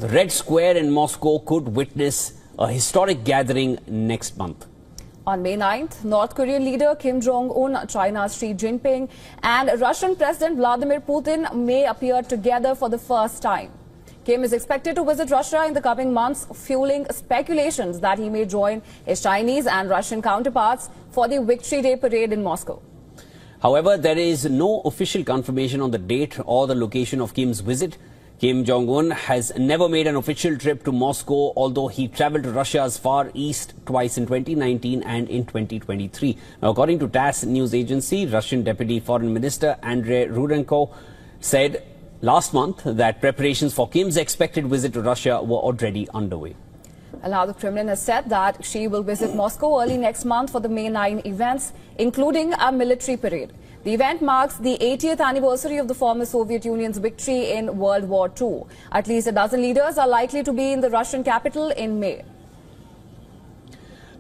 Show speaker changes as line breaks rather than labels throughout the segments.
The Red Square in Moscow could witness a historic gathering next month.
On May 9th, North Korean leader Kim Jong-un, China's Xi Jinping, and Russian President Vladimir Putin may appear together for the first time. Kim is expected to visit Russia in the coming months, fueling speculations that he may join his Chinese and Russian counterparts for the Victory Day parade in Moscow.
However, there is no official confirmation on the date or the location of Kim's visit. Kim Jong-un has never made an official trip to Moscow, although he travelled to Russia's Far East twice in 2019 and in 2023. Now, according to TASS news agency, Russian Deputy Foreign Minister Andrei Rudenko said last month that preparations for Kim's expected visit to Russia were already underway.
Now, the Kremlin has said that Xi will visit Moscow early next month for the May 9 events, including a military parade. The event marks the 80th anniversary of the former Soviet Union's victory in World War II. At least a dozen leaders are likely to be in the Russian capital in May.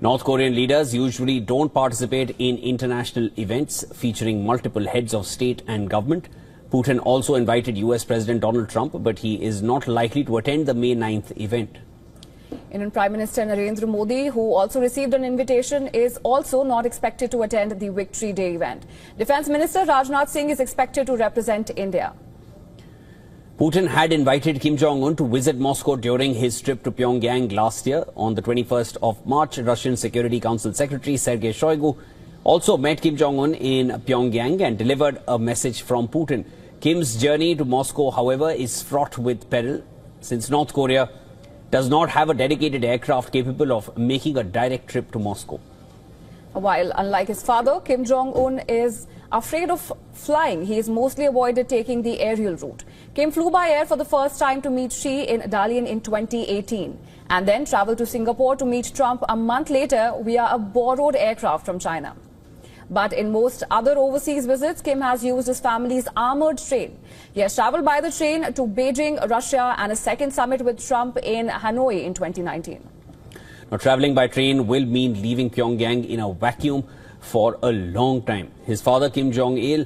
North Korean leaders usually don't participate in international events featuring multiple heads of state and government. Putin also invited US President Donald Trump, but he is not likely to attend the May 9th event.
Indian Prime Minister Narendra Modi, who also received an invitation, is also not expected to attend the Victory Day event. Defence Minister Rajnath Singh is expected to represent India.
Putin had invited Kim Jong-un to visit Moscow during his trip to Pyongyang last year. On the 21st of March, Russian Security Council Secretary Sergei Shoigu also met Kim Jong-un in Pyongyang and delivered a message from Putin. Kim's journey to Moscow, however, is fraught with peril, since North Korea does not have a dedicated aircraft capable of making a direct trip to Moscow.
While, unlike his father, Kim Jong-un is afraid of flying, he has mostly avoided taking the aerial route. Kim flew by air for the first time to meet Xi in Dalian in 2018 and then traveled to Singapore to meet Trump a month later via a borrowed aircraft from China. But in most other overseas visits, Kim has used his family's armoured train. He has travelled by the train to Beijing, Russia, and a second summit with Trump in Hanoi in 2019.
Now, travelling by train will mean leaving Pyongyang in a vacuum for a long time. His father, Kim Jong-il,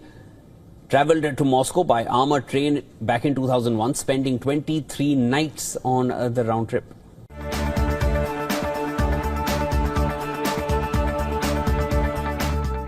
travelled to Moscow by armoured train back in 2001, spending 23 nights on the round trip.